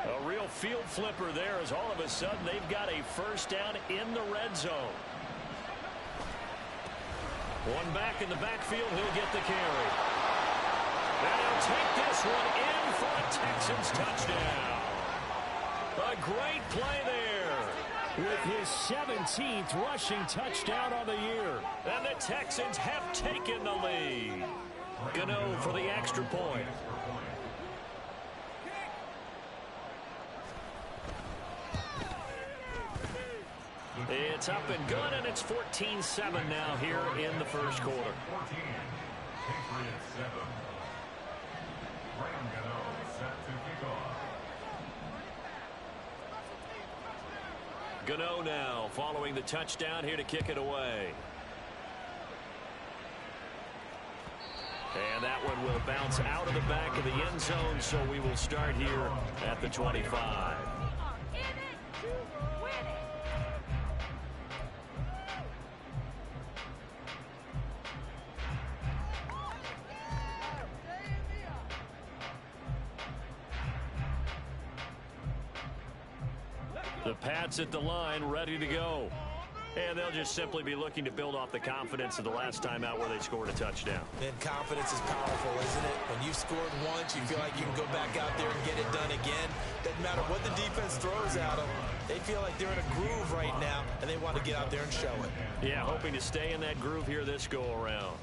A real field flipper there as all of a sudden they've got a first down in the red zone. One back in the backfield, he'll get the carry. And he'll take this one in for a Texans touchdown. A great play there. With his 17th rushing touchdown on the year. And the Texans have taken the lead. Gano for the extra point. It's up and good, and it's 14-7 now here in the first quarter. Gano now following the touchdown here to kick it away. And that one will bounce out of the back of the end zone, so we will start here at the 25. The Pats at the line, ready to go. And they'll just simply be looking to build off the confidence of the last time out where they scored a touchdown. And confidence is powerful, isn't it? When you've scored once, you feel like you can go back out there and get it done again. Doesn't matter what the defense throws at them. They feel like they're in a groove right now, and they want to get out there and show it. Yeah, hoping to stay in that groove here this go-around.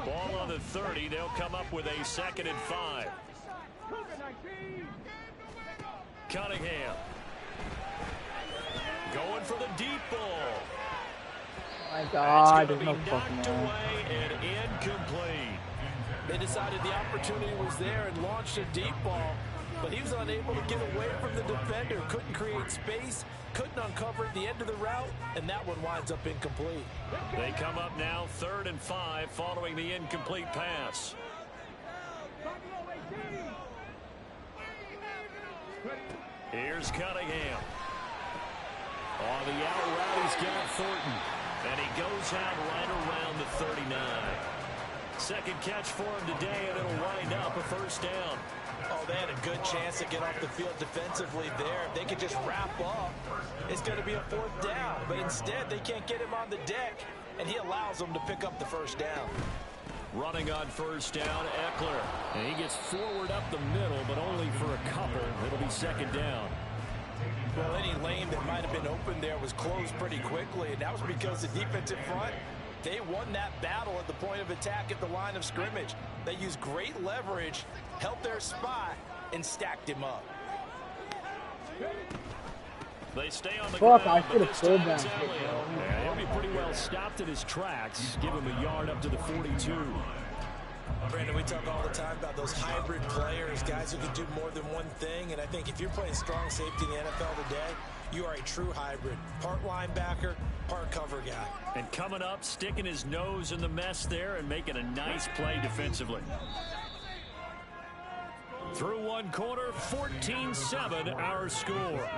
Ball on the 30. They'll come up with a 2nd and 5. Cunningham. Going for the deep ball. My God, it's there's going to be no knocked fucking away and incomplete. They decided the opportunity was there and launched a deep ball, but he was unable to get away from the defender. Couldn't create space, couldn't uncover at the end of the route, and that one winds up incomplete. They come up now 3rd and 5 following the incomplete pass. Here's Cunningham. On the out route, he's got Thornton. And he goes out right around the 39. Second catch for him today, and it'll wind up a first down. Oh, they had a good chance to get off the field defensively there. If they could just wrap up, it's going to be a 4th down. But instead, they can't get him on the deck, and he allows them to pick up the first down. Running on first down, Eckler. And he gets forward up the middle, but only for a couple. It'll be 2nd down. Well, any lane that might have been open there was closed pretty quickly, and that was because the defensive front, they won that battle at the point of attack at the line of scrimmage. They used great leverage, held their spot, and stacked him up. They stay on the Fuck, ground, I should have pulled that. Yeah, he'll be pretty well stopped in his tracks. Give him a yard up to the 42. Brandon, we talk all the time about those hybrid players, guys who can do more than one thing, and I think if you're playing strong safety in the NFL today, you are a true hybrid. Part linebacker, part cover guy. And coming up, sticking his nose in the mess there and making a nice play defensively. Through one quarter, 14-7 our score.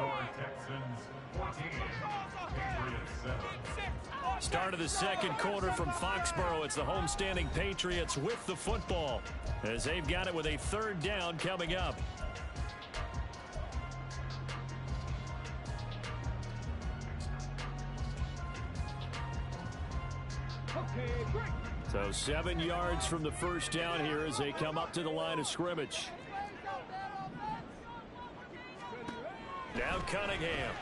Start of the second quarter from Foxborough. It's the homestanding Patriots with the football as they've got it with a 3rd down coming up. So 7 yards from the first down here as they come up to the line of scrimmage. Now Cunningham.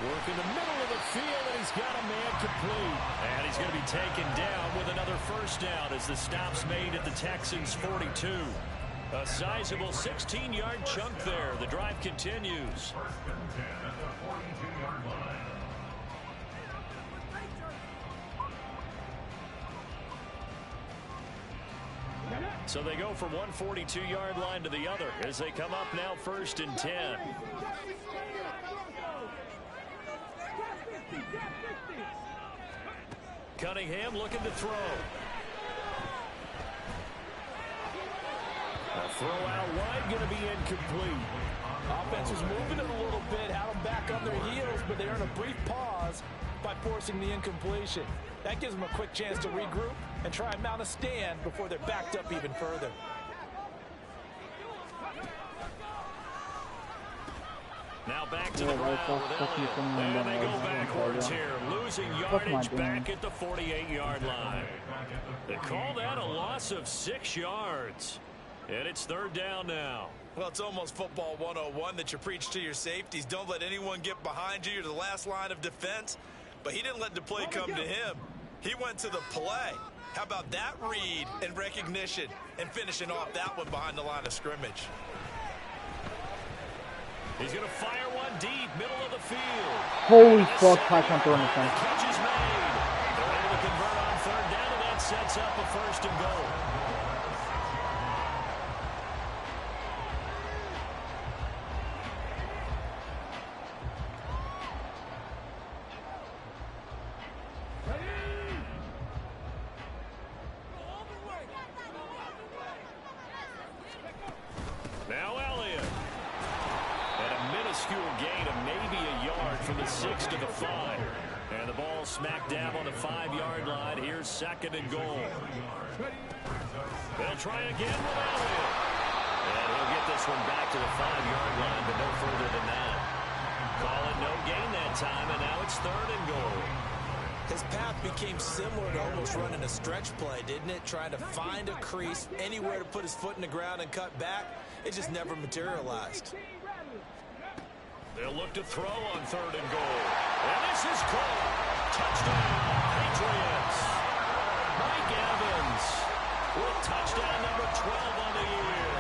Working the middle of the field, and he's got a man complete. And he's going to be taken down with another first down as the stop's made at the Texans' 42. A sizable 16-yard chunk there. The drive continues. So they go from one 42-yard line to the other as they come up now 1st and 10. Cunningham looking to throw. A throw out wide going to be incomplete. Offense was moving it a little bit, had them back on their heels, but they earn a brief pause by forcing the incompletion. That gives them a quick chance to regroup and try and mount a stand before they're backed up even further. Now back to the ground with Elliott. And they go backwards here, losing yardage back at the 48-yard line. They call that a loss of 6 yards. And it's third down now. Well, it's almost football 101 that you preach to your safeties. Don't let anyone get behind you. You're the last line of defense. But he didn't let the play come to him. He went to the play. How about that read and recognition and finishing off that one behind the line of scrimmage? He's going to fire one deep, middle of the field. Holy fuck, I can't throw anything. Catch is made. They're able to convert on third down, and that sets up a first and goal. Now Elliott. And a minuscule gain of maybe a yard from the 6 to the 5. And the ball smack dab on the 5-yard line. Here's second and goal. They'll try again with Elliott. And he'll get this one back to the 5-yard line, but no further than that. Call it no gain that time, and now it's third and goal. His path became similar to almost running a stretch play, didn't it? Trying to find a crease, anywhere to put his foot in the ground and cut back. It just never materialized. They'll look to throw on third and goal. And this is caught. Touchdown, Patriots. Mike Evans with touchdown number 12 on the year.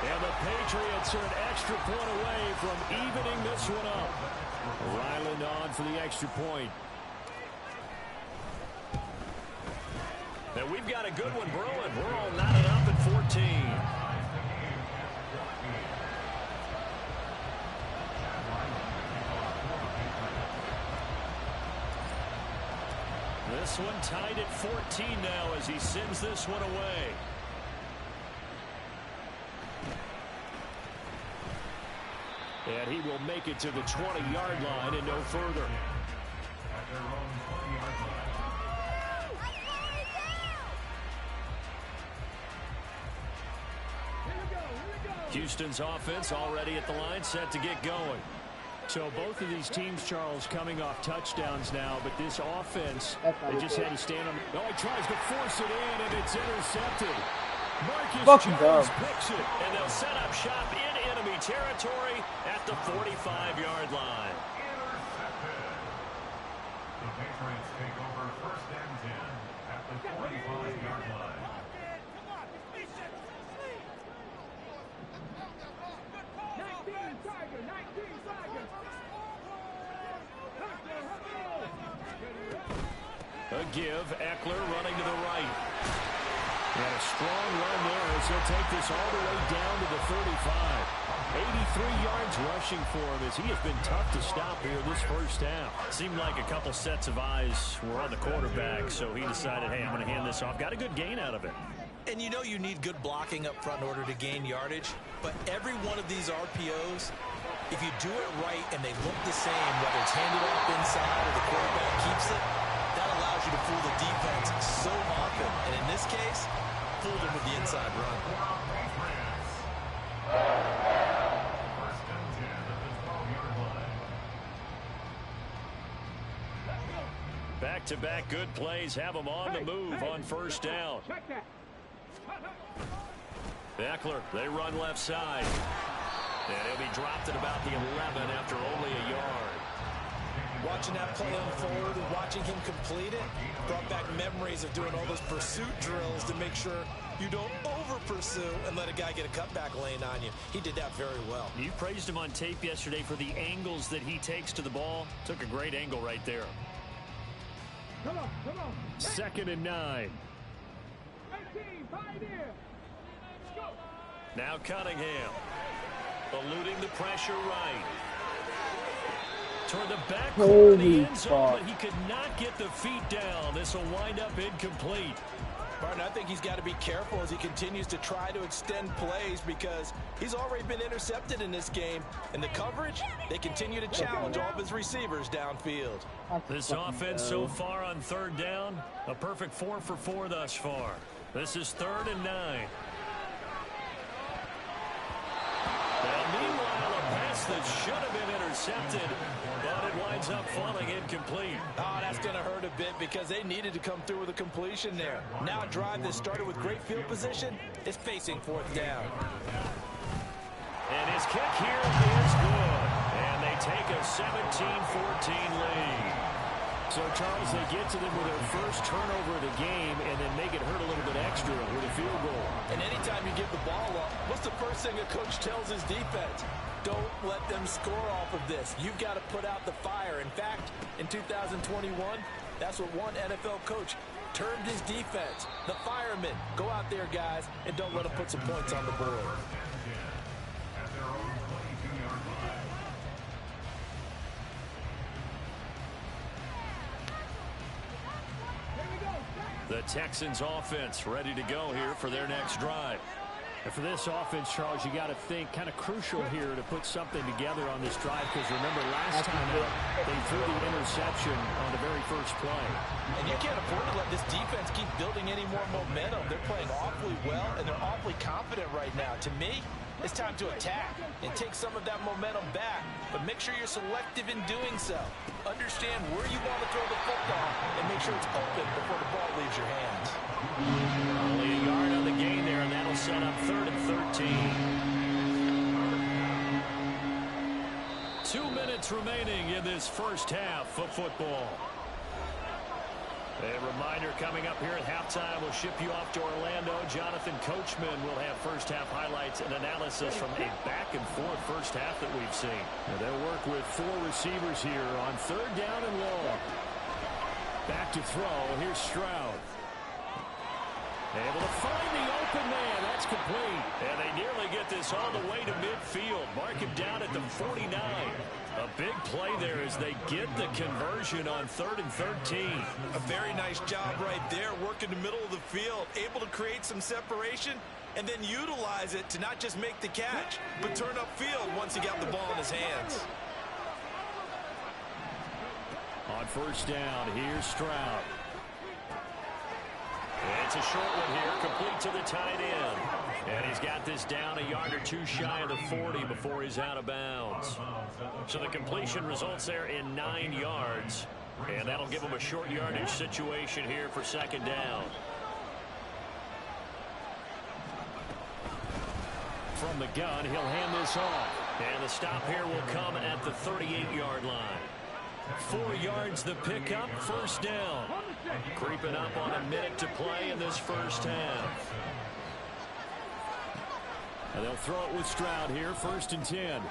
And the Patriots are an extra point away from evening this one up. Ryland on for the extra point. Now we've got a good one brewing. We're all knotted up at 14. This one tied at 14 now as he sends this one away. And he will make it to the 20-yard line and no further. Houston's offense already at the line, set to get going. So both of these teams, Charles, coming off touchdowns now, but this offense, they just had to stand on. Oh, he tries to force it in, and it's intercepted. Marcus Jones picks it, and they'll set up shop in enemy territory at the 45-yard line. The Patriots take over first and 10 at the 45-yard line. A give, Eckler running to the right. And a strong run there as he'll take this all the way down to the 35. 83 yards rushing for him as he has been tough to stop here this first half. Seemed like a couple sets of eyes were on the quarterback, so he decided, hey, I'm going to hand this off. Got a good gain out of it. And you know you need good blocking up front in order to gain yardage, but every one of these RPOs, if you do it right and they look the same, whether it's handed off inside or the quarterback keeps it, that allows you to fool the defense so often. And in this case, fooled him with the inside run. First and 10 at the 12-yard line. Back-to-back good plays have them on the move on first down. Eckler, they run left side. And he'll be dropped at about the 11 after only a yard. Watching that play unfold and watching him complete it brought back memories of doing all those pursuit drills to make sure you don't over-pursue and let a guy get a cutback lane on you. He did that very well. You praised him on tape yesterday for the angles that he takes to the ball. Took a great angle right there. Come on. Second and 9. Now Cunningham. Eluding the pressure right. Toward the back corner of the end zone, but he could not get the feet down. This will wind up incomplete. Martin, I think he's got to be careful as he continues to try to extend plays because he's already been intercepted in this game. And the coverage, they continue to challenge all of his receivers downfield. This offense so far on third down, a perfect 4 for 4 thus far. This is 3rd and 9. Now, meanwhile, a pass that should have been intercepted, but it winds up falling incomplete. Oh, that's going to hurt a bit because they needed to come through with a completion there. Now a drive that started with great field position is facing 4th down. And his kick here is good. And they take a 17-14 lead. So, Charles, they get to them with their first turnover of the game and then make it hurt a little bit extra with a field goal. And anytime you give the ball up, what's the first thing a coach tells his defense? Don't let them score off of this. You've got to put out the fire. In fact, in 2021, that's what one NFL coach termed his defense. The firemen. Go out there, guys, and don't let them put some points on the board. The Texans offense ready to go here for their next drive. And for this offense, Charles, you got to think kind of crucial here to put something together on this drive because remember last time out, they threw the interception on the very first play. And you can't afford to let this defense keep building any more momentum. They're playing awfully well, and they're awfully confident right now. To me, it's time to attack and take some of that momentum back. But make sure you're selective in doing so. Understand where you want to throw the football and make sure it's open before the ball leaves your hands. Only a yard on the gain there, and that'll set up 3rd and 13. 2 minutes remaining in this first half of football. A reminder coming up here at halftime, we'll ship you off to Orlando. Jonathan Coachman will have first half highlights and analysis from a back-and-forth first half that we've seen. Now they'll work with 4 receivers here on 3rd down and long. Back to throw. Here's Stroud. Able to find the open man. That's complete. And they nearly get this all the way to midfield. Mark him down at the 49. A big play there as they get the conversion on 3rd and 13. A very nice job right there, working the middle of the field, able to create some separation, and then utilize it to not just make the catch, but turn upfield once he got the ball in his hands. On 1st down, here's Stroud. It's a short one here, complete to the tight end. And he's got this down a yard or 2 shy of the 40 before he's out of bounds. So the completion results there in 9 yards. And that'll give him a short yardage situation here for 2nd down. From the gun, he'll hand this off. And the stop here will come at the 38-yard line. 4 yards the pickup, 1st down. Creeping up on a minute to play in this first half. And they'll throw it with Stroud here, 1st and 10.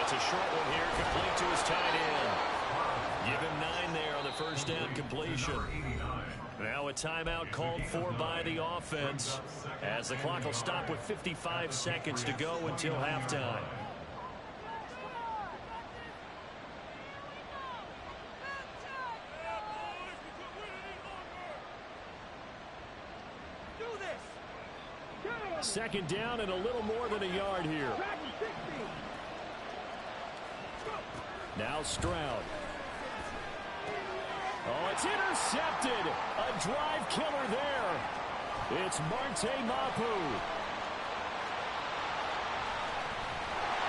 It's a short one here, complete to his tight end. Give him 9 there on the 1st down completion. Now a timeout called for by the offense as the clock will stop with 55 seconds to go until halftime. Second down and a little more than a yard here. Now Stroud. Oh, it's intercepted. A drive killer there. It's Madddn.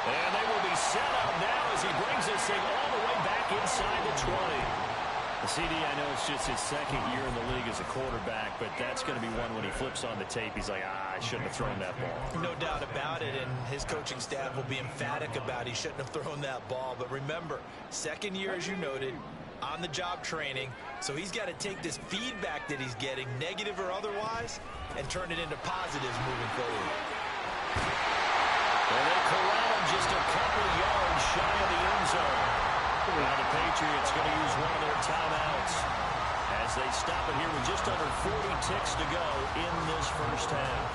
And they will be set up now as he brings this thing all the way back inside the 20. CD, I know it's just his 2nd year in the league as a quarterback, but that's going to be one when he flips on the tape. He's like, I shouldn't have thrown that ball. No doubt about it, and his coaching staff will be emphatic about he shouldn't have thrown that ball. But remember, 2nd year, as you noted, on-the-job training, so he's got to take this feedback that he's getting, negative or otherwise, and turn it into positives moving forward. And they corral him just a couple yards shy of the end zone. Now the Patriots going to use one of their timeouts as they stop it here with just under 40 ticks to go in this first half.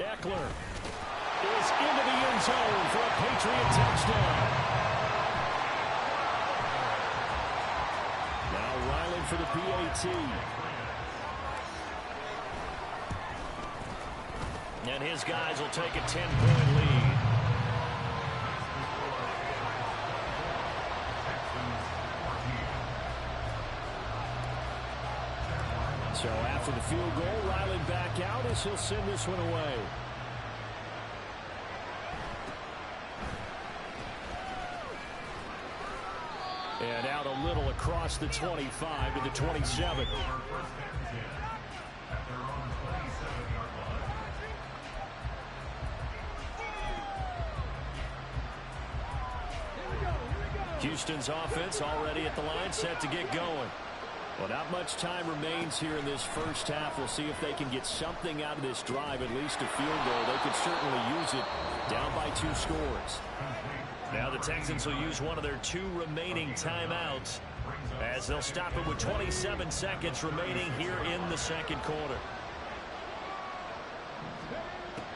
Eckler is into the end end zone for a Patriot touchdown. Now Riley for the PAT. And his guys will take a 10-point lead. So after the field goal, Riley back out as he'll send this one away. And out a little across the 25 to the 27. Houston's offense already at the line, set to get going. Well, not much time remains here in this first half. We'll see if they can get something out of this drive, at least a field goal. They could certainly use it down by 2 scores. Now the Texans will use one of their 2 remaining timeouts as they'll stop it with 27 seconds remaining here in the second quarter.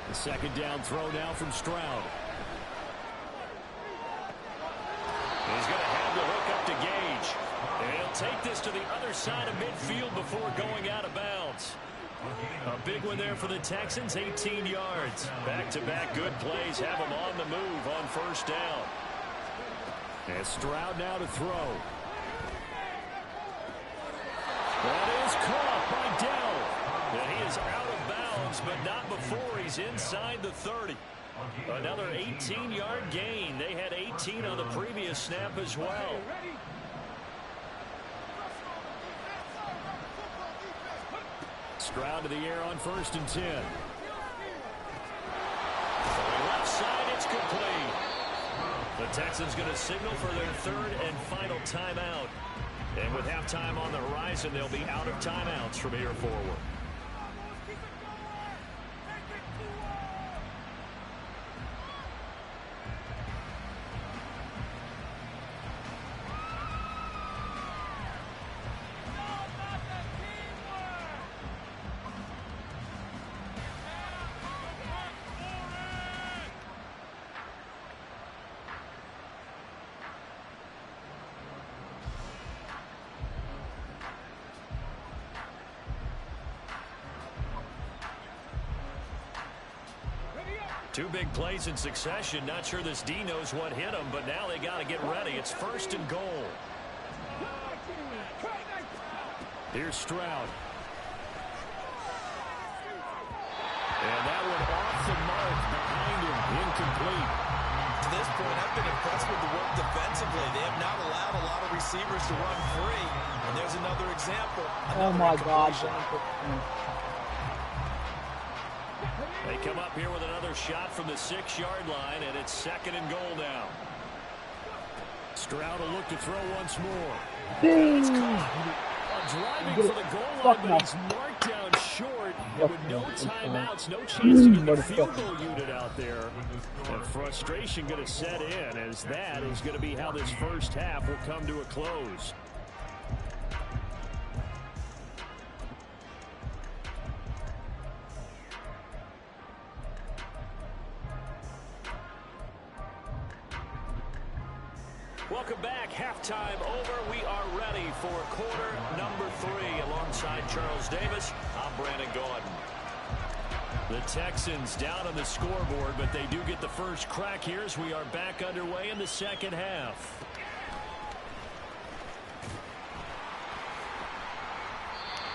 The second down throw now from Stroud. He's going to have the hook up to Gage. And he'll take this to the other side of midfield before going out of bounds. A big one there for the Texans, 18 yards. Back-to-back good plays have them on the move on first down. And Stroud now to throw. That is caught by Dell. And he is out of bounds, but not before he's inside the 30. Another 18-yard gain. They had 18 on the previous snap as well. Stroud to the air on 1st and 10. Left side, it's complete. The Texans going to signal for their 3rd and final timeout. And with halftime on the horizon, they'll be out of timeouts from here forward. Two big plays in succession. Not sure this D knows what hit him, but now they got to get ready. It's 1st and goal. Here's Stroud. And that one off the mark behind him. Incomplete. To this point, I've been impressed with the work defensively. They have not allowed a lot of receivers to run free. And there's another example. Oh my God. They come up here with another shot from the 6-yard line, and it's 2nd and goal now. Stroud will look to throw once more. It's caught. Driving for the goal line, but he's marked down short. And with no timeouts, no chance to get the field goal unit out there. And frustration going to set in, as that is going to be how this first half will come to a close. Welcome back. Halftime over. We are ready for quarter number 3. Alongside Charles Davis, I'm Brandon Gaudin. The Texans down on the scoreboard, but they do get the first crack here as we are back underway in the second half.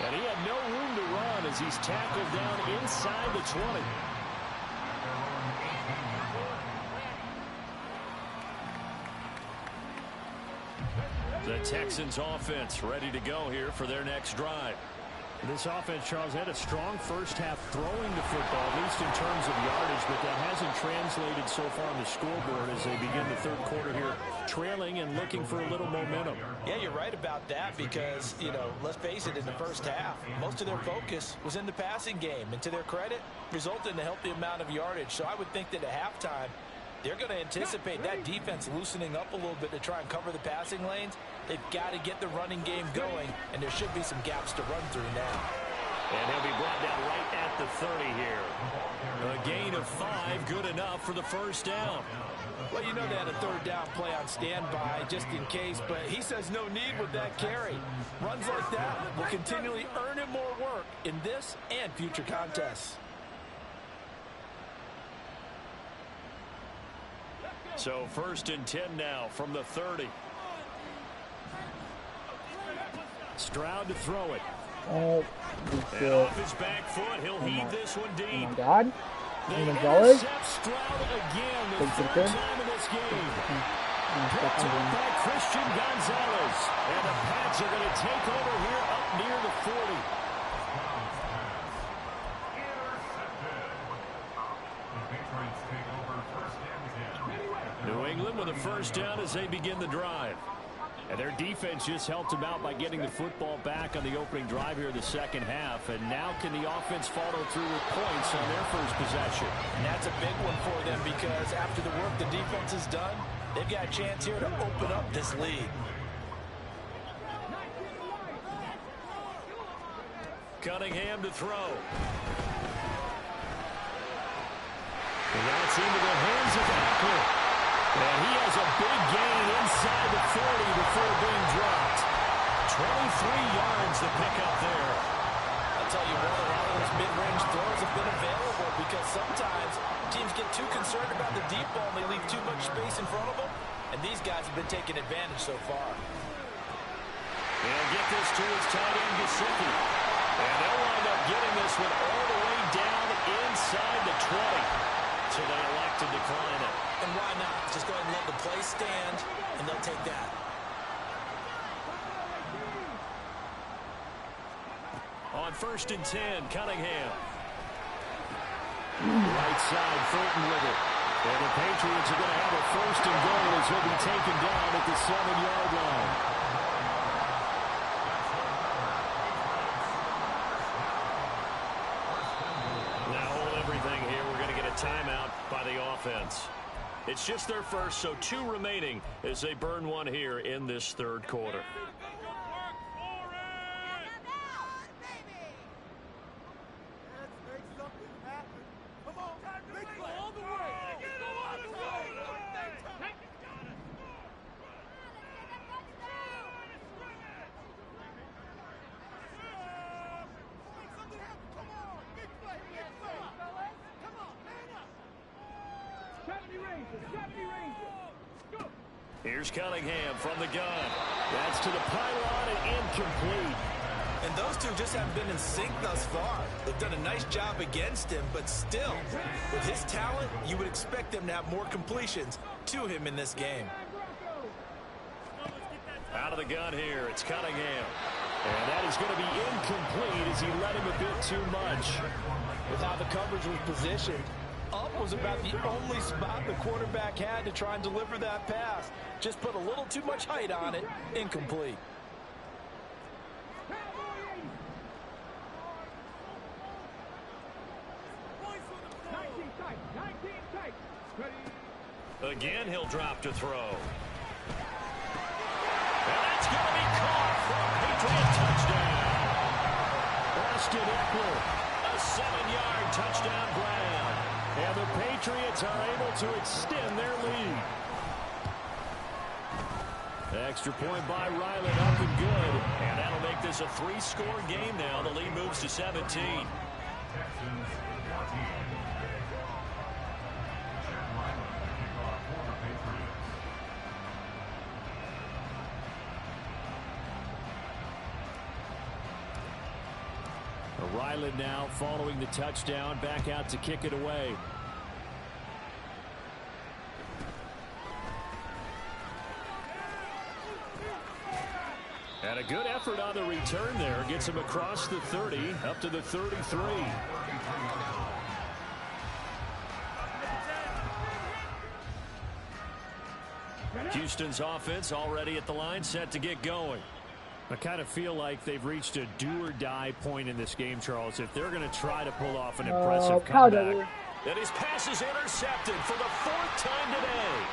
And he had no room to run as he's tackled down inside the 20. The Texans offense ready to go here for their next drive. This offense, Charles, had a strong first half throwing the football, at least in terms of yardage, but that hasn't translated so far on the scoreboard as they begin the third quarter here, trailing and looking for a little momentum. Yeah, you're right about that because, you know, let's face it, in the first half, most of their focus was in the passing game, and to their credit, resulted in a healthy amount of yardage. So I would think that at halftime, they're going to anticipate that defense loosening up a little bit to try and cover the passing lanes. They've got to get the running game going, and there should be some gaps to run through now. And he'll be brought down right at the 30 here. A gain of 5, good enough for the first down. Well, you know they had a third down play on standby just in case, but he says no need with that carry. Runs like that will continually earn him more work in this and future contests. So 1st and 10 now from the 30. Stroud to throw it. Oh, and off his back foot, he'll heave this one deep. oh my God. They Gonzalez. intercept Stroud again, the Big third kicker. time in this game. Picked up by Christian Gonzalez. And the Pats are going to take over here up near the 40. New England with a first down as they begin the drive. And their defense just helped them out by getting the football back on the opening drive here in the second half. And now can the offense follow through with points on their first possession? And that's a big one for them because after the work the defense has done, they've got a chance here to open up this lead. Cunningham to throw. And that's into the hands of Eckler. And he has a big gain inside the 40 before being dropped. 23 yards to pick up there. I'll tell you what, a lot of those mid-range throws have been available because sometimes teams get too concerned about the deep ball and they leave too much space in front of them. And these guys have been taking advantage so far. They'll get this to his tight end, Gesicki. And they'll wind up getting this one all the way down inside the 20. So they elect to decline it. And why not? Just go ahead and let the play stand, and they'll take that. On 1st and 10, Cunningham. Right side, Fulton with it. And the Patriots are going to have a 1st and goal as he'll be taken down at the 7-yard line. Timeout by the offense. It's just their first, so 2 remaining as they burn one here in this third quarter. Here's Cunningham from the gun. That's to the pylon and incomplete. And those two just haven't been in sync thus far. They've done a nice job against him, but still, with his talent, you would expect them to have more completions to him in this game. Out of the gun here, it's Cunningham. And that is going to be incomplete as he let him a bit too much. With how the coverage was positioned, up was about the only spot the quarterback had to try and deliver that pass. Just put a little too much height on it. Incomplete. Again, he'll drop to throw. And that's going to be caught for a Patriot touchdown. Austin Eckler, a 7-yard touchdown grab. And the Patriots are able to extend their lead. Extra point by Ryland, up and good. And that'll make this a 3-score game now. The lead moves to 17. Ryland now following the touchdown, back out to kick it away. And a good effort on the return there. Gets him across the 30, up to the 33. Houston's offense already at the line, set to get going. I kind of feel like they've reached a do-or-die point in this game, Charles, if they're going to try to pull off an impressive comeback. And his pass is intercepted for the 4th time today.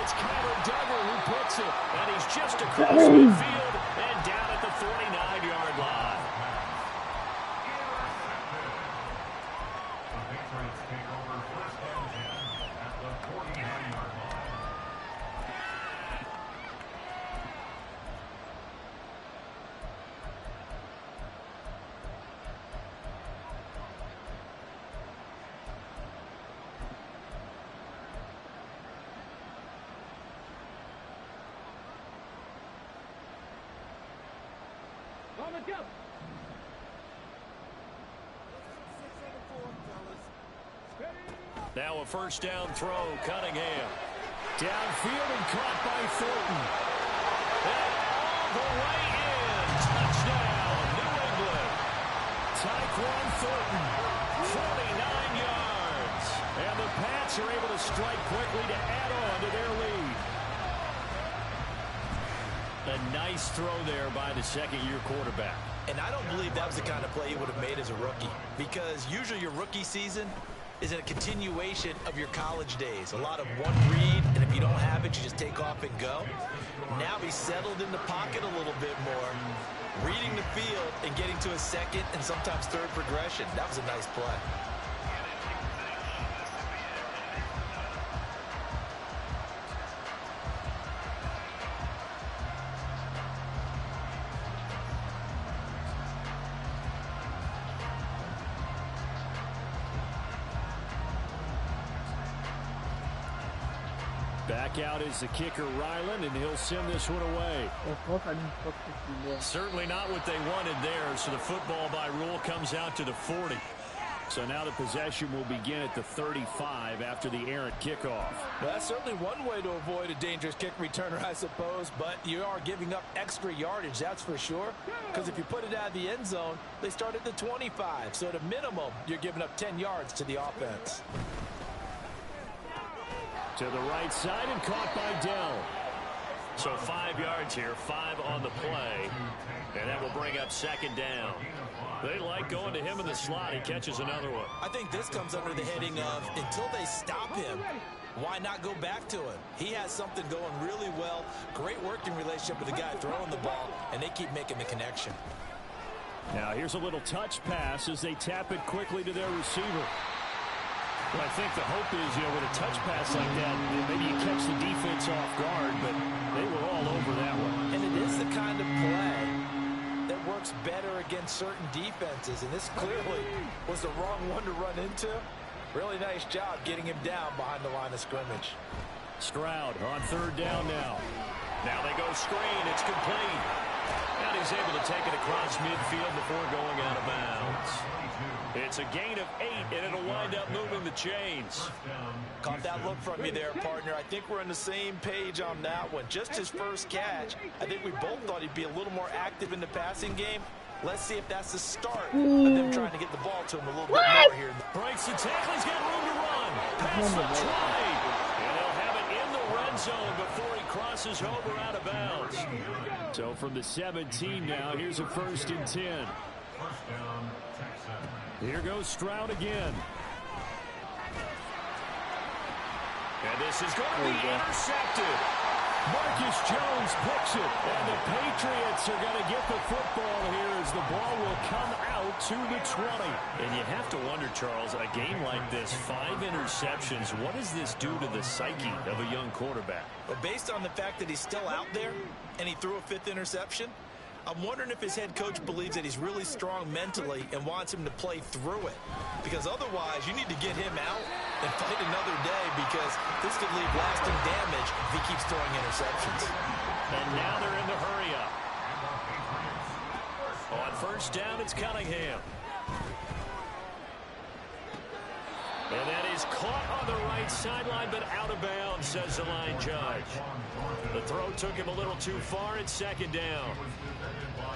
It's Kyler Duggar who puts it, and he's just across midfield and down at the 49-yard line. Now a first down throw, Cunningham. Downfield and caught by Thornton. And all the way in. Touchdown, New England. Tyquan Thornton, 49 yards. And the Pats are able to strike quickly to add on to their lead. A nice throw there by the second-year quarterback. And I don't believe that was the kind of play he would have made as a rookie, because usually your rookie season is a continuation of your college days. A lot of one read, and if you don't have it, you just take off and go. Now he's settled in the pocket a little bit more, reading the field and getting to a second and sometimes third progression. That was a nice play. Back out is the kicker, Ryland, and he'll send this one away. Certainly not what they wanted there, so the football by rule comes out to the 40. So now the possession will begin at the 35 after the errant kickoff. Well, that's certainly one way to avoid a dangerous kick returner, I suppose, but you are giving up extra yardage, that's for sure, because if you put it out of the end zone, they start at the 25, so at a minimum, you're giving up 10 yards to the offense. To the right side and caught by Dell. So 5 yards here, 5 on the play, and that will bring up second down. They like going to him in the slot. He catches another one. I think this comes under the heading of until they stop him, why not go back to him? He has something going really well, great working relationship with the guy throwing the ball, and they keep making the connection. Now here's a little touch pass as they tap it quickly to their receiver. Well, I think the hope is, with a touch pass like that, maybe you catch the defense off guard, but they were all over that one. And it is the kind of play that works better against certain defenses, and this clearly was the wrong one to run into. Really nice job getting him down behind the line of scrimmage. Stroud on third down now. Now they go screen. It's complete. And he's able to take it across midfield before going out of bounds. It's a gain of 8, and it'll wind up moving the chains. Caught that look from you there, partner. I think we're on the same page on that one. Just his first catch, I think we both thought he'd be a little more active in the passing game. Let's see if that's the start of them trying to get the ball to him a little bit more here. Breaks the tackle. He's got room to run. Pass the try. And they'll have it in the red zone before he crosses over out of bounds. So from the 17 now, here's a 1st and 10. Here goes Stroud again. And this is going to be intercepted. Marcus Jones picks it. And the Patriots are going to get the football here as the ball will come out to the 20. And you have to wonder, Charles, a game like this, 5 interceptions, what does this do to the psyche of a young quarterback? Well, based on the fact that he's still out there and he threw a 5th interception, I'm wondering if his head coach believes that he's really strong mentally and wants him to play through it. Because otherwise, you need to get him out and fight another day, because this could leave lasting damage if he keeps throwing interceptions. And now they're in the hurry up. On first down, it's Cunningham. And that is caught on the right sideline, but out of bounds, says the line judge. The throw took him a little too far. It's second down.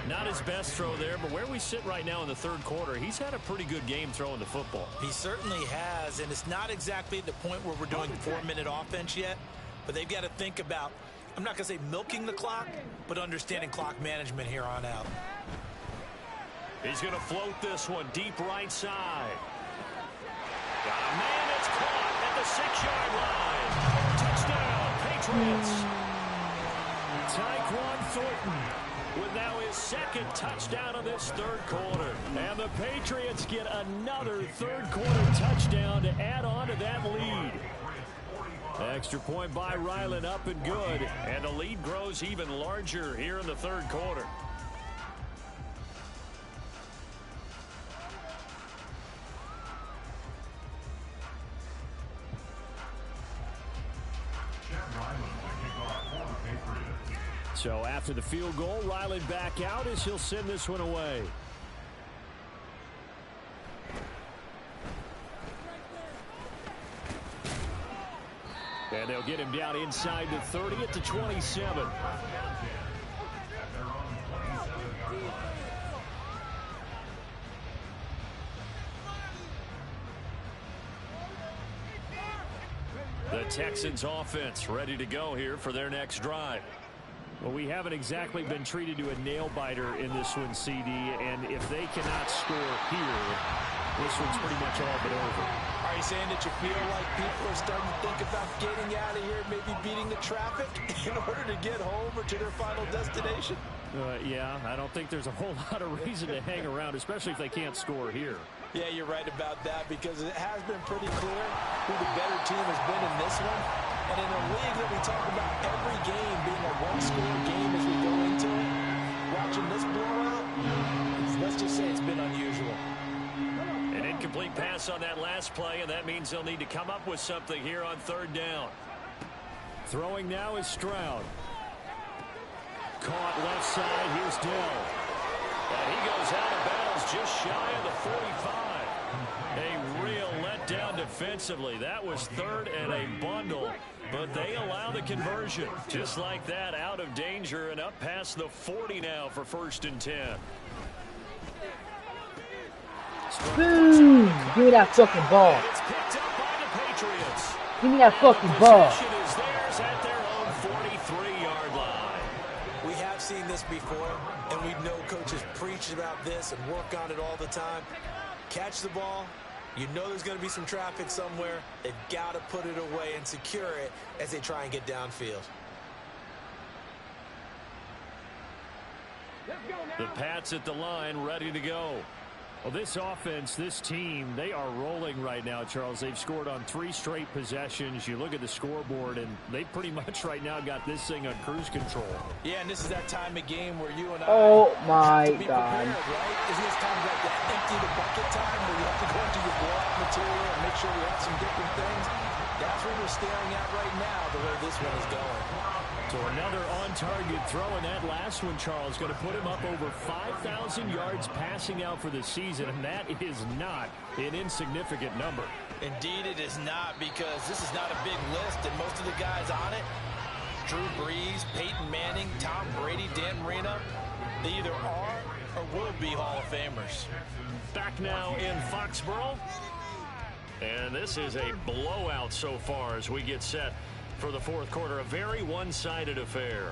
Not his best throw there, but where we sit right now in the third quarter, he's had a pretty good game throwing the football. He certainly has, and it's not exactly at the point where we're doing 4-minute offense yet, but they've got to think about, I'm not going to say milking the clock, but understanding clock management here on out. He's going to float this one deep right side. Got a man that's caught at the 6-yard line. Touchdown, Patriots. Tyquan Thornton with now his 2nd touchdown of this third quarter. And the Patriots get another third quarter touchdown to add on to that lead. Extra point by Ryland, up and good. And the lead grows even larger here in the third quarter. So after after the field goal. Ryland back out as he'll send this one away. And they'll get him down inside the 30 at the 27. The Texans offense ready to go here for their next drive. Well, we haven't exactly been treated to a nail-biter in this one, CD, and if they cannot score here, this one's pretty much all but over. Are you saying that you feel like people are starting to think about getting out of here, maybe beating the traffic in order to get home or to their final destination? Yeah, I don't think there's a whole lot of reason to hang around, especially if they can't score here. Yeah, you're right about that because it has been pretty clear who the better team has been in this one. And in a league that we talk about every game being a one-score game as we go into it, watching this blowout, let's just say it's been unusual. An incomplete pass on that last play, and that means they'll need to come up with something here on third down. Throwing now is Stroud. Caught left side. Here's Dell. And he goes out of bounds just shy of the 45. A real letdown defensively. That was third and a bundle, but they allow the conversion. Just like that, out of danger and up past the 40 now for 1st and 10. Boom! Give me that fucking ball. It's picked up by the Patriots. Give me that fucking ball. Possession is theirs at their own 43-yard line. We have seen this before, and we know coaches preach about this and work on it all the time. Catch the ball. You know there's going to be some traffic somewhere. They've got to put it away and secure it as they try and get downfield. The Pats at the line, ready to go. Well, this offense, this team, they are rolling right now, Charles. They've scored on 3 straight possessions. You look at the scoreboard, and they pretty much right now got this thing on cruise control. Yeah, and this is that time of game where you and I Oh my have to be God. prepared, right? Isn't this kind of like that empty the bucket time where you have to go into your blowout material and make sure you have some different things? That's what we're staring at right now, the way this one is going. So another on-target throw, and that last one, Charles, going to put him up over 5,000 yards passing out for the season, and that is not an insignificant number. Indeed it is not, because this is not a big list, and most of the guys on it, Drew Brees, Peyton Manning, Tom Brady, Dan Marino, they either are or will be Hall of Famers. Back now in Foxborough. And this is a blowout so far as we get set for the 4th quarter. A very one-sided affair.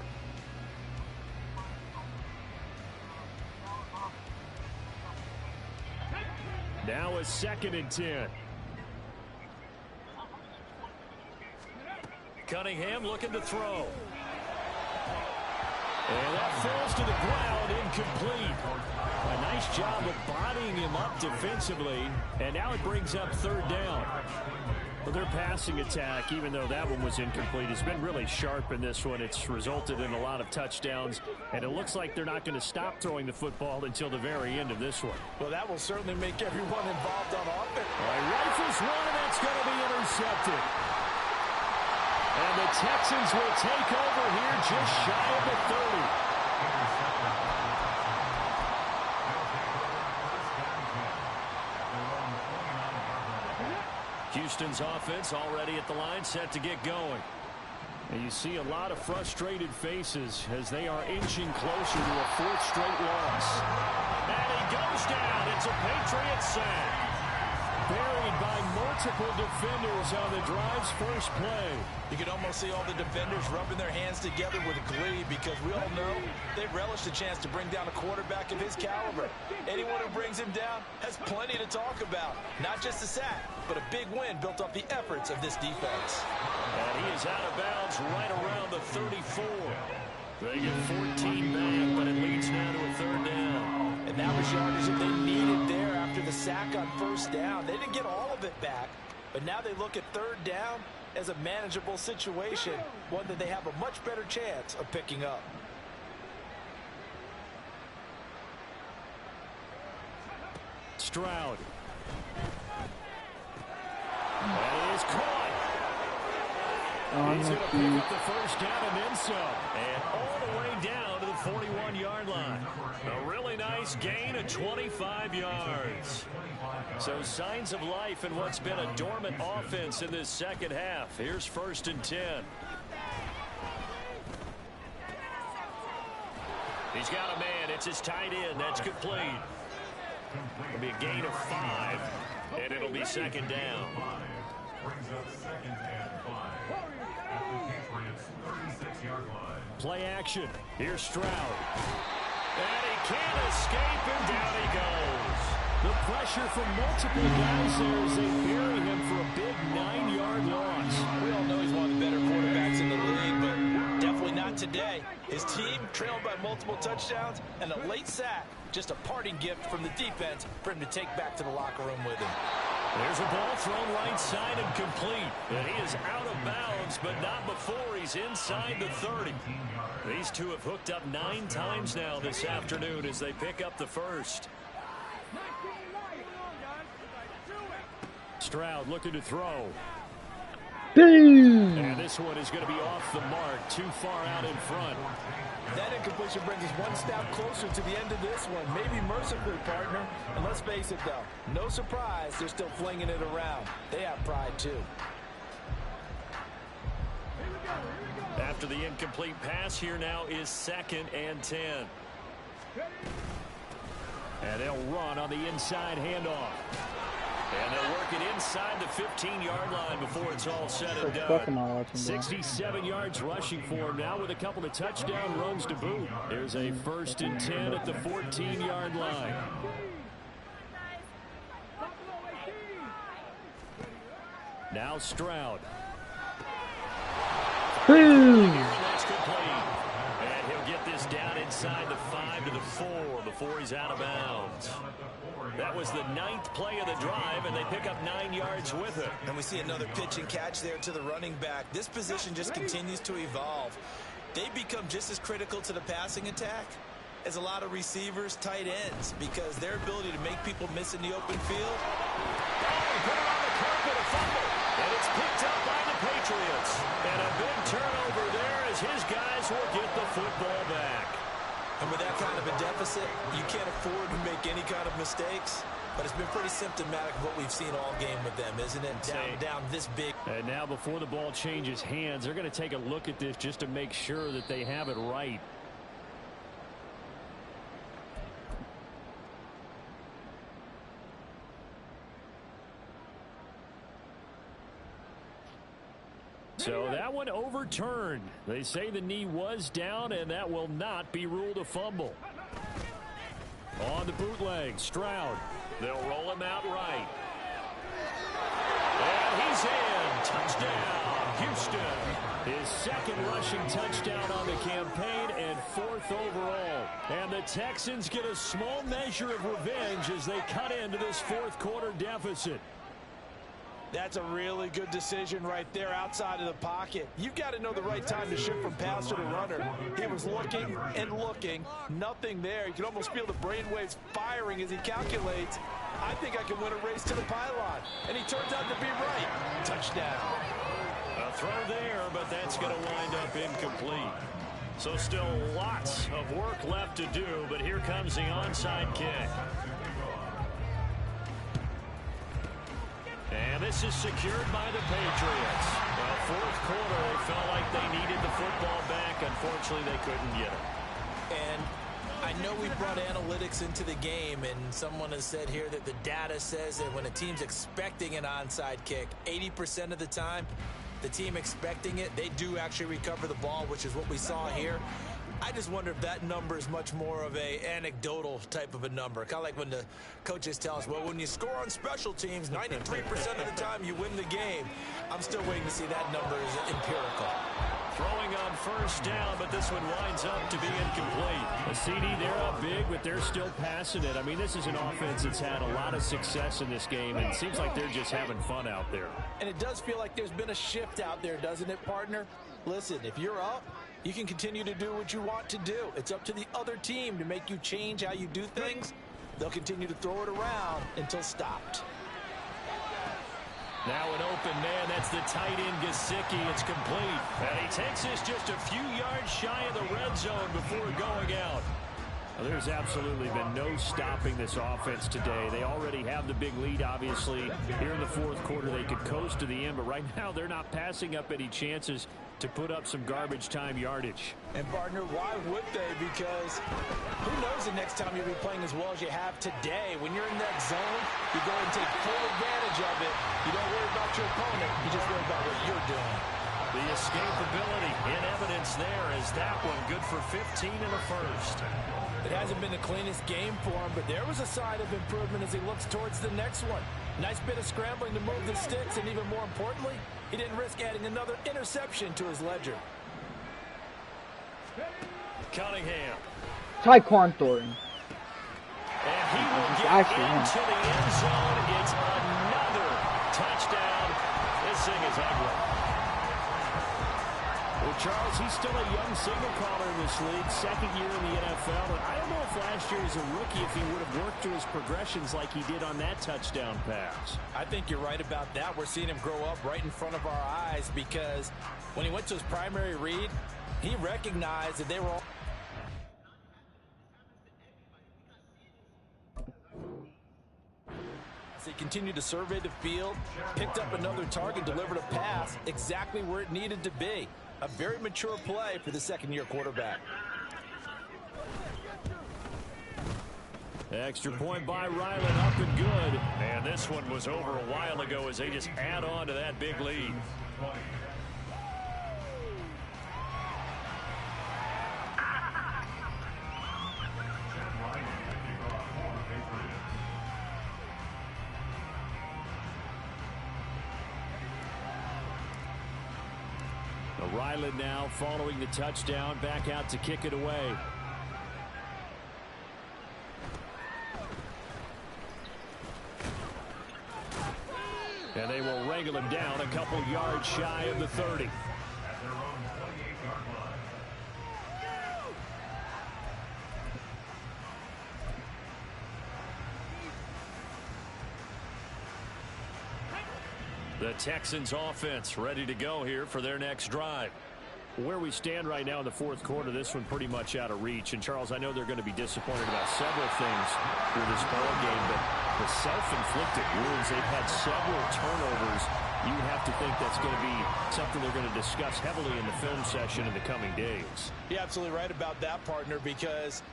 Now a 2nd and 10. Cunningham looking to throw. And that falls to the ground, incomplete. A nice job of bodying him up defensively. And now it brings up 3rd down. Well, their passing attack, even though that one was incomplete, has been really sharp in this one. It's resulted in a lot of touchdowns, and it looks like they're not going to stop throwing the football until the very end of this one. Well, that will certainly make everyone involved on offense. Rifles one, and it's going to be intercepted. And the Texans will take over here just shy of the 30. Houston's offense already at the line, set to get going. And you see a lot of frustrated faces as they are inching closer to a 4th straight loss. And he goes down. It's a Patriot sack. Buried by multiple defenders on the drive's first play. You can almost see all the defenders rubbing their hands together with glee because we all know they relish the chance to bring down a quarterback of his caliber. Anyone who brings him down has plenty to talk about. Not just a sack, but a big win built off the efforts of this defense. And he is out of bounds right around the 34. They get 14 back, but it leads now to a 3rd down. And that was yardage that they needed there after the sack on 1st down. They didn't get all of it back, but now they look at 3rd down as a manageable situation, one that they have a much better chance of picking up. Stroud. That is caught. He's going to pick up the first down and then some. And all the way down to the 41-yard line. A really nice gain of 25 yards. So signs of life in what's been a dormant offense in this second half. Here's 1st and 10. He's got a man. It's his tight end. That's complete. It'll be a gain of 5, and it'll be 2nd down. Brings up 2nd and 5 at the Patriots' 36-yard line. Play action. Here's Stroud. And he can't escape, and down he goes. The pressure from multiple guys there as they bury him for a big 9-yard loss. We all know he's one of the better quarterbacks in the league, but definitely not today. His team trailed by multiple touchdowns and a late sack. Just a parting gift from the defense for him to take back to the locker room with him. There's a ball thrown right side and complete. And he is out of bounds, but not before he's inside the 30. These two have hooked up 9 times now this afternoon as they pick up the first. Stroud looking to throw. Boom! And this one is going to be off the mark, too far out in front. That incompletion brings us one step closer to the end of this one. Maybe mercifully, partner. And let's face it, though, no surprise, they're still flinging it around. They have pride, too. After the incomplete pass, here now is 2nd and 10. And they'll run on the inside handoff. And they'll work it inside the 15-yard line before it's all said and done. 67 yards rushing for him now with a couple of touchdown runs to boot. There's a 1st and 10 at the 14-yard line. Now Stroud. Boom! That's complete. And he'll get this down inside the 5 to the 4 before he's out of bounds. That was the 9th play of the drive, and they pick up 9 yards with it. And we see another pitch and catch there to the running back. This position just continues to evolve. They become just as critical to the passing attack as a lot of receivers, tight ends, because their ability to make people miss in the open field. Oh, put it on the carpet, a fumble. And it's picked up by the Patriots. And a big turnover there as his guys will get the football back. And with that kind of a deficit, you can't afford to make any kind of mistakes. But it's been pretty symptomatic of what we've seen all game with them, isn't it? Down this big. And now before the ball changes hands, they're going to take a look at this just to make sure that they have it right. So that one overturned. They say the knee was down, and that will not be ruled a fumble. On the bootleg, Stroud. They'll roll him out right. And he's in. Touchdown, Houston. His 2nd rushing touchdown on the campaign and 4th overall. And the Texans get a small measure of revenge as they cut into this 4th quarter deficit. That's a really good decision right there outside of the pocket. You've got to know the right time to shift from passer to runner. He was looking and looking. Nothing there. You can almost feel the brainwaves firing as he calculates. I think I can win a race to the pylon. And he turns out to be right. Touchdown. A throw there, but that's going to wind up incomplete. So still lots of work left to do, but here comes the onside kick. And this is secured by the Patriots. Well, 4th quarter, they felt like they needed the football back. Unfortunately, they couldn't get it. And I know we brought analytics into the game, and someone has said here that the data says that when a team's expecting an onside kick, 80% of the time, the team expecting it, they do actually recover the ball, which is what we saw here. I just wonder if that number is much more of a anecdotal type of a number. Kind of like when the coaches tell us, well, when you score on special teams, 93% of the time you win the game. I'm still waiting to see that number is empirical. Throwing on 1st down, but this one winds up to be incomplete. A CD, they're up big, but they're still passing it. I mean, this is an offense that's had a lot of success in this game, and it seems like they're just having fun out there. And it does feel like there's been a shift out there, doesn't it, partner? Listen, if you're up, you can continue to do what you want to do. It's up to the other team to make you change how you do things. They'll continue to throw it around until stopped. Now an open man. That's the tight end, Gesicki. It's complete. And he takes this just a few yards shy of the red zone before going out. Well, there's absolutely been no stopping this offense today. They already have the big lead, obviously. Here in the fourth quarter, they could coast to the end, but right now they're not passing up any chances to put up some garbage time yardage. And, partner, why would they? Because who knows the next time you'll be playing as well as you have today. When you're in that zone, you go and take full advantage of it. You don't worry about your opponent. You just worry about what you're doing. The escapability in evidence there is that one good for 15 in the first. It hasn't been the cleanest game for him, but there was a sign of improvement as he looks towards the next one. Nice bit of scrambling to move the sticks, and even more importantly, he didn't risk adding another interception to his ledger. Cunningham. Tyquan Thornton. And he will get into the end zone. It's another touchdown. This thing is ugly. Well, Charles, he's still a young signal caller in this league, second year in the NFL. And I don't know if last year as a rookie if he would have worked through his progressions like he did on that touchdown pass. I think you're right about that. We're seeing him grow up right in front of our eyes because when he went to his primary read, he recognized that they were all... As he continued to survey the field, picked up another target, delivered a pass exactly where it needed to be. A very mature play for the second-year quarterback. Extra point by Ryland, up and good. And this one was over a while ago as they just add on to that big lead. Ryland now following the touchdown, back out to kick it away. And they will wrangle him down a couple yards shy of the 30. The Texans offense ready to go here for their next drive. Where we stand right now in the fourth quarter, this one pretty much out of reach. And, Charles, I know they're going to be disappointed about several things through this ball game, but the self-inflicted wounds, they've had several turnovers. You have to think that's going to be something they're going to discuss heavily in the film session in the coming days. You're absolutely right about that, partner, because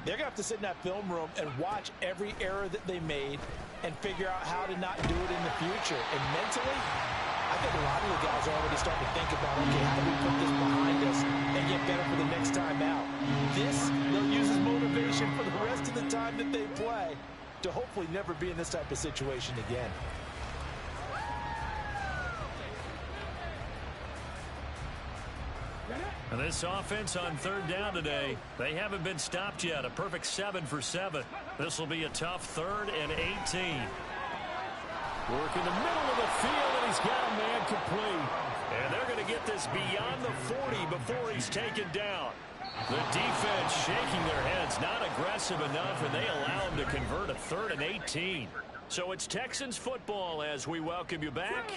they're going to have to sit in that film room and watch every error that they made and figure out how to not do it in the future. And mentally, I think a lot of the guys are already starting to think about, okay, how do we put this behind us and get better for the next time out? This, they'll use as motivation for the rest of the time that they play to hopefully never be in this type of situation again. And this offense on third down today, they haven't been stopped yet. A perfect 7 for 7. This will be a tough 3rd and 18. Work in the middle of the field, and he's got a man complete. And they're going to get this beyond the 40 before he's taken down. The defense shaking their heads, not aggressive enough, and they allow him to convert a 3rd and 18. So it's Texans football as we welcome you back.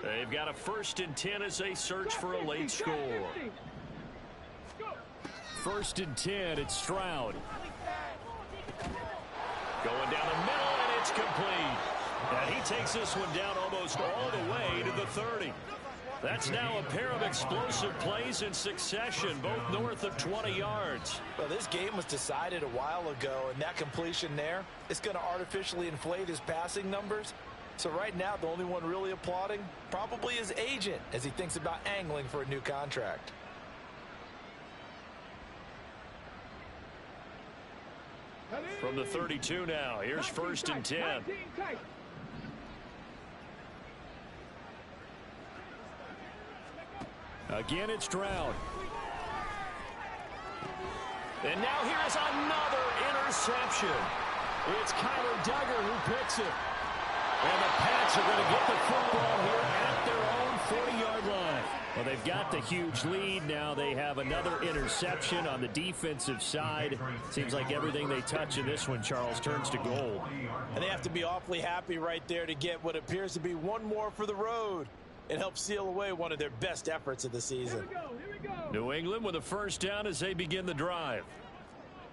They've got a 1st and 10 as they search for a late score. 1st and 10, it's Stroud. Going down the middle, and it's complete. And he takes this one down almost all the way to the 30. That's now a pair of explosive plays in succession, both north of 20 yards. Well, this game was decided a while ago, and that completion there is going to artificially inflate his passing numbers. So right now, the only one really applauding probably his agent as he thinks about angling for a new contract. From the 32 now, here's 1st and 10. Again, it's Stroud. And now here is another interception. It's Kyler Duggar who picks it. And the Pats are going to get the football here at their own 40-yard line. drive. Well, they've got the huge lead. Now they have another interception on the defensive side. Seems like everything they touch in this one, Charles, turns to gold. And they have to be awfully happy right there to get what appears to be one more for the road. It helps seal away one of their best efforts of the season. Here we go. New England with a first down as they begin the drive.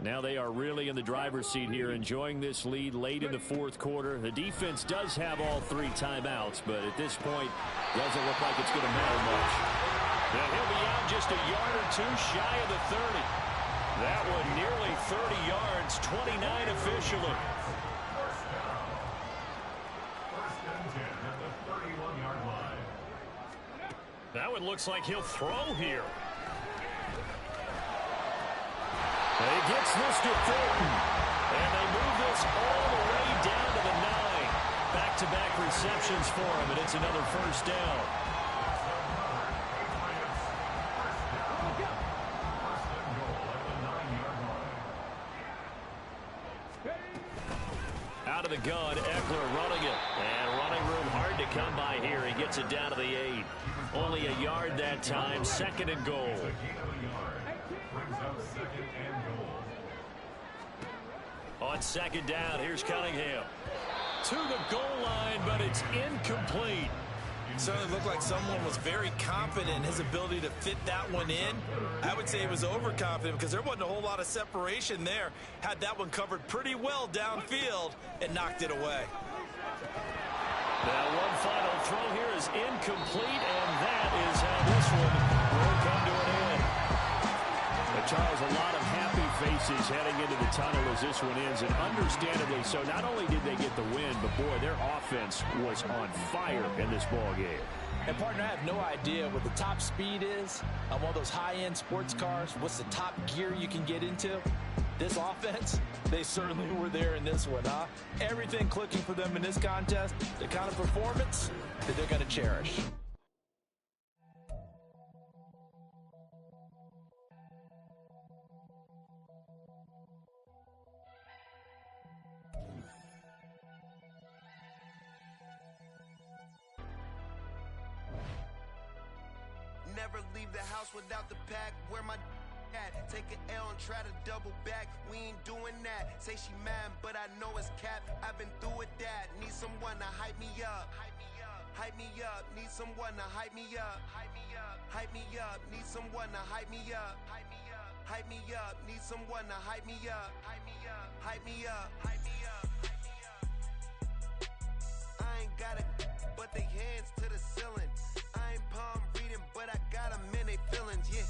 Now they are really in the driver's seat here, enjoying this lead late in the fourth quarter. The defense does have all 3 timeouts, but at this point, doesn't look like it's going to matter much. Now he'll be out just a yard or 2 shy of the 30. That one nearly 30 yards, 29 officially. First and 10 at the 31-yard line. That one looks like he'll throw here. He gets this to Thornton. And they move this all the way down to the 9. Back-to-back receptions for him, and it's another first down. Out of the gun, Eckler running it. And running room hard to come by here. He gets it down to the 8. Only a yard that time, 2nd and goal. On 2nd down, here's Cunningham. To the goal line, but it's incomplete. It certainly looked like someone was very confident in his ability to fit that one in. I would say he was overconfident because there wasn't a whole lot of separation there. Had that one covered pretty well downfield and knocked it away. Now one final throw here is incomplete, and that is how this one will come to an end. Charles, a lot of happy faces heading into the tunnel as this one ends, and understandably so. Not only did they get the win, but boy, their offense was on fire in this ball game. And partner, I have no idea what the top speed is on one of those high-end sports cars. What's the top gear you can get into? This offense, they certainly were there in this one, huh? Everything clicking for them in this contest, the kind of performance that they're going to cherish. Never leave the house without the pack. Where my at? Take an L and try to double back. We ain't doing that. Say she mad, but I know it's cap. I've been through with that. Need someone to hype me up. Hype me up. Hype me up. Need someone to hype me up. Hype me up. Hype me up. Need someone to hype me up. Hype me up. Hype me up. Need someone to hype me up. Hype me up. Hype me up. Hype me up. Hype me up. I ain't got it, but they hands to the ceiling. I ain't palm reading, but I got 'em in they feelings, yeah.